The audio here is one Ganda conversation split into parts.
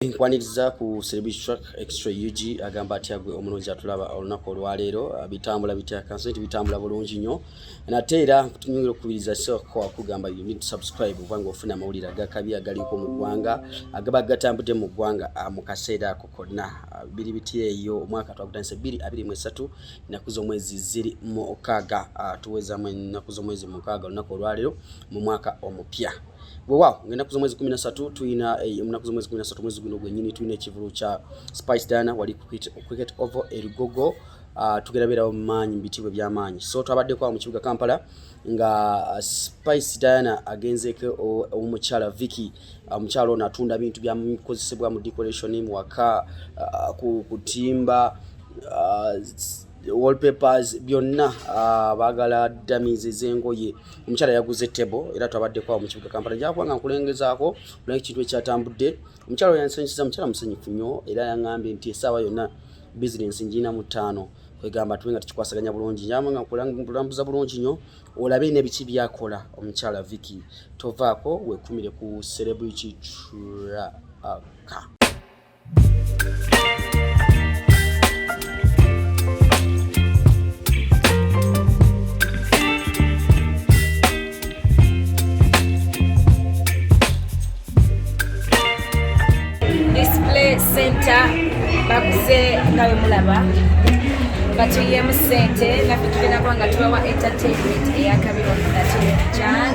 Nkwaniriza ku Celebrity Track Extra UG agamba ati agwe omulungi atulaba olunaku olwaleero bitambula bitya kansenti bitambula bulungi nnyo nateera tunyongera okubiriza so kwa kugamba you need to subscribe kubanga ofuna amawulire agakabi agaliko mu ggwanga agaba gatambudde mu ggwanga mu kaseera ako konna biri biti eyo omwaka twagutandise 2023 ennaku z'omwezi ziri mu okaaga tuwezamu ennaku z'omwezi mu okaaga olunaku olwaleero mu mwaka omupya. Wow, ennaku z'omwezi 13 tuyina ennaku z'omwezi 13 mwezi guno gwennyini tuyina ekivulu kya Spice Dana wali cricket over Erugogo tugerabira omumanyi mbitibwe by'amaanyi so twabaddeko mu kibuga Kampala nga Spice Dana agenzeko omukyala Vicky omukyala ono atunda bintu byamukozesebwa mu decoration mu waka kutimba wallpapers byonna bagala dummies zengoye omukyala yaguze table era twabadde kwa mu kibuga Kampala njakwanga nkulengezaako kulanga ekintu ekyatambudde omukyala yansanyisiza omukyala musanyufu nnyo era yangambye nti essaawa yonna business njina mu 5 kwegamba tuwenga tukikwasaganya bulungi njamanga nkulambuza bulungi nnyo olabe n'ebiki byakola omukyala Vicky tovaako wekumire ku Celebrity Track. Center bakuze nawe mulaba batuye mu sente nafikira kwanga tuwa entertainment eyakabiro ndati Jan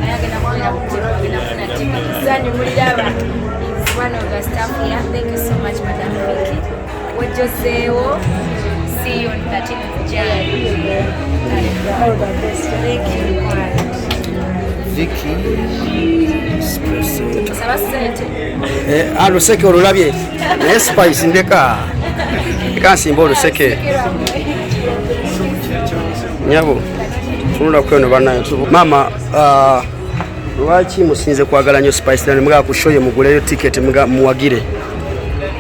nayagenda kwanga kutina kuna timu Essanyu mulaba is one of the staff here. Thank you so much Madam Vicky Wojoseo. See you on 13th Jan. All the best. Thank you Vicky Aluseke olulabye naye Spice ndeka kansimba oluseke nyabo tunula kweno banayo mama lwaki musinze kwagala nnyo Spice Dana mga kushoye muguleyo ticket mga muwagire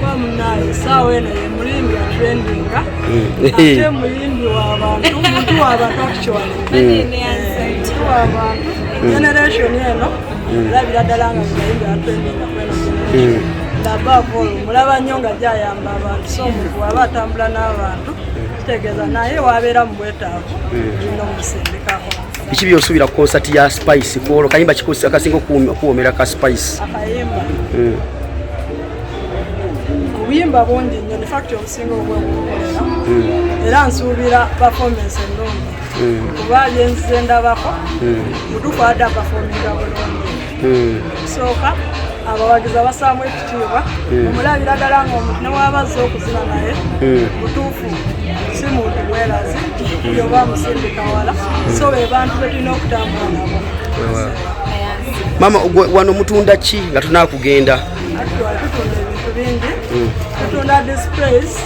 bamunaye sawe naye mulimbi trendinga ate mulimbi w'abantu muntu w'abantu actually w'abantu generation eno labira ddala nga mulimbi trendinga kweno labavo mulaba nnyo nga gyayamba abantu so omuntu waba atambula n'abantu kitegeeza naye wabeera mu bwetaavu olina omusindikako. Biki by'osuubira ku concert ya Spice kwolwo kayimba kikosi akasinga okuwomera ka Spice akayimba obuyimba bungi nnyo ne fact obusinga obwekukolera era nsuubira performance ennungi kuba byenzize ndabako mutuufu adda performinga bulungi kusooka abawagizi abasaamu ekitiibwa omulabira ddala ng'omuntu newabazza okuzina naye mutuufu si muntu bwerazi yoba amusindika wala so be bantu betulina okutambula nabo. Mama wano mutunda ki nga tunaakugenda? Tutunda ebintu bingi tutunda displays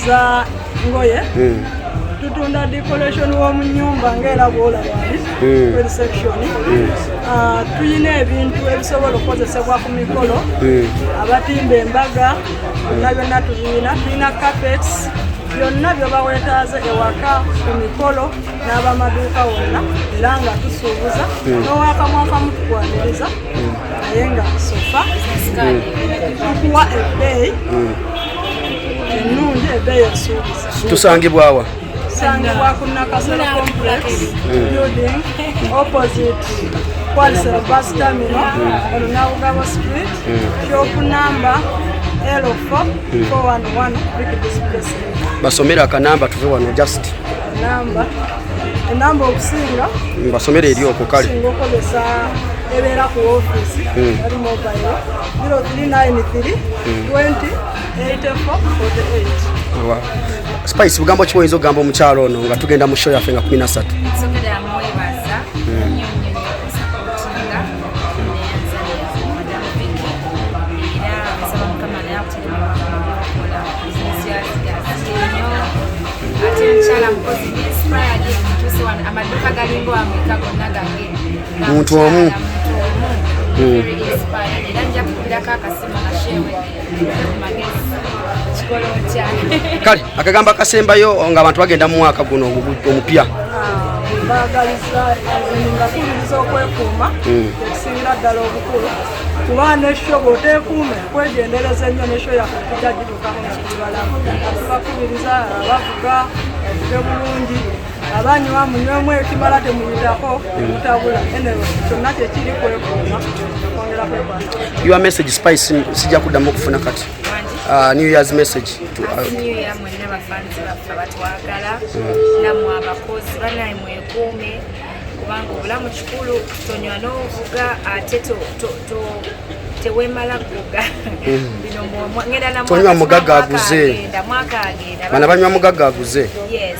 za ngoye tutunda decoration w'omu nnyumba ng'era bw'olabali reception tuyina ebintu ebisobola okukozesebwa ku mikolo abatimba embaga byonna byonna tuyina carpets byonna byobaweetaaze ewaka ku mikolo n'abamaduuka wonna era nga tusuubuza n'owakamwakamu tukwaniriza naye nga sofa tukuwa ebbeeyi ennungi ebbeeyi esuubiza. Tusangibwawa? Tusangibwa ku Nakasero complex building opposite Kwalisero bus terminal on Nabugabo street shop number L4 411 Vicky display center. Basomera akanamba tuve wano just enamba okusinga basomera eri okwo kale singa okozesa ebeera ku office ali mobile 0393 20 84 48. Spice bugambo kiwoyinza okugamba omukyalo ono nga tugenda mu show yaffe nga 13. Muntu omu kale akagamba akasembayo nga abantu bagenda mu mwaka guno omupya bagaliza nga kuliriza okwekuuma okusingira ddala obukulu kuba nesho bw'oteekuume kwegendereza ennyo nesho yaffe tujja gitukako nga tuli balamu. Tubakubiriza abavuga bavuge bulungi, abanywa munywemu ekimala temuyitako mutabula. Anyway, kyonna kyekiri kwekuuma okwongera kwekwata. Your message Spice sijja kuddamu okufuna kati. New Year's message to New Year mwenna bafanzi baffe batwagala namwe abakozi banaye mwekuume kubanga obulamu kikulu tonywa n'ovuga ate tewemala kuga bino ngenda na tonywa mugaga aguze mwaka agenda bana banywa mugaga aguze. Yes.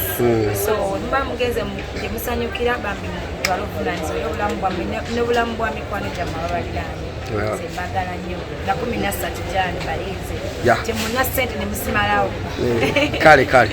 So mba mugeze mu musanyukira bambi balofulanizo obulamu bwamwe n'obulamu bwa mikwano gyamwe ababaliraanye. Mbagala nnyo na 13 Jani balize temuna sente ne musimalawo. Kale kale.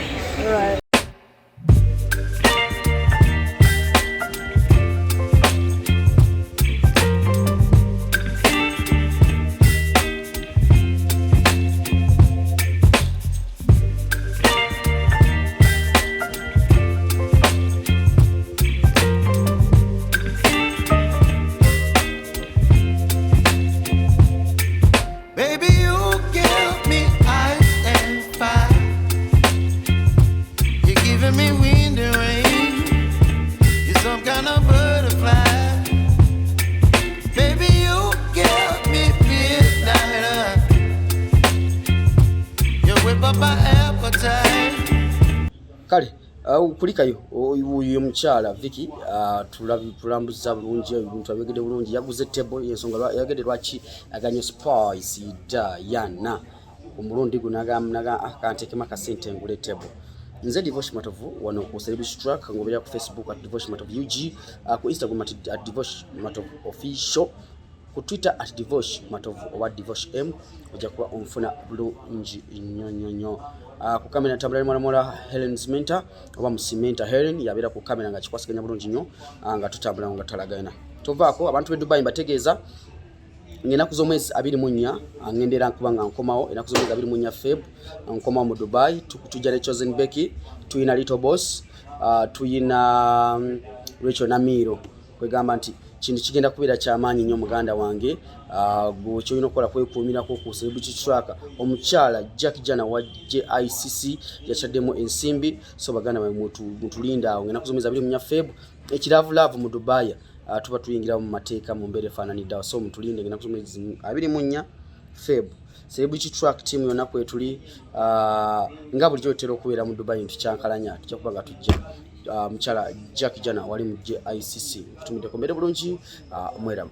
Kale kulikayo uyu mukyala Vicky tulambuza bulungi ebintu abegede bulungi yaguze table yensonga yagede lwaki aganye Spice Diana omulundi gunaga akantekema kasente ngule table. Nze Divorce Matovu wano ku Celebrity Track ngobera ku Facebook @Divorce Matovu UG, ku Instagram @Divorce Matovu Official, ku Twitter @Divorce Matovu owa Divorce M ojja kuba omfuna bulungi nnyonnyonnyo. Ku kamera tambula mwana Helen Cementa oba Musimenta Helen yabera ku kamera nga kikwasiganya bulungi nnyo nga tutambula nga talagana. Tovaako abantu be Dubai mbategeeza ngenaku z'omwezi 24 ngendera nkubanga nkomawo enaku z'omwezi 24 Feb nkomawo mu Dubai tujja ne Chosen Becky tuyina Little Boss tuyina Rachel Namiro kwegamba nti kintu kigenda kubeera kyamaanyi nnyo muganda wange gwe kyolina okukola kwekuumirako ku Celebrity Track. Omukyala Jack Jana wa JICC yakyaddemu ensimbi so baganda bwe mutulinda awo ngenaku z'omwezi 24 Feb ekiravu mu Dubai tuba tuyingira mu mateeka mu mbeera efaananidde so mutulinde ngenaku z'omwezi 24 Feb. Celebrity Track team yonna kwetuli nga bulijjo otera okubeera mu Dubai ntukyankalanya tujja kuba nga tujja mukyala Jack Jana wali mu JICC tutumidde ku mbere bulungi mweramu.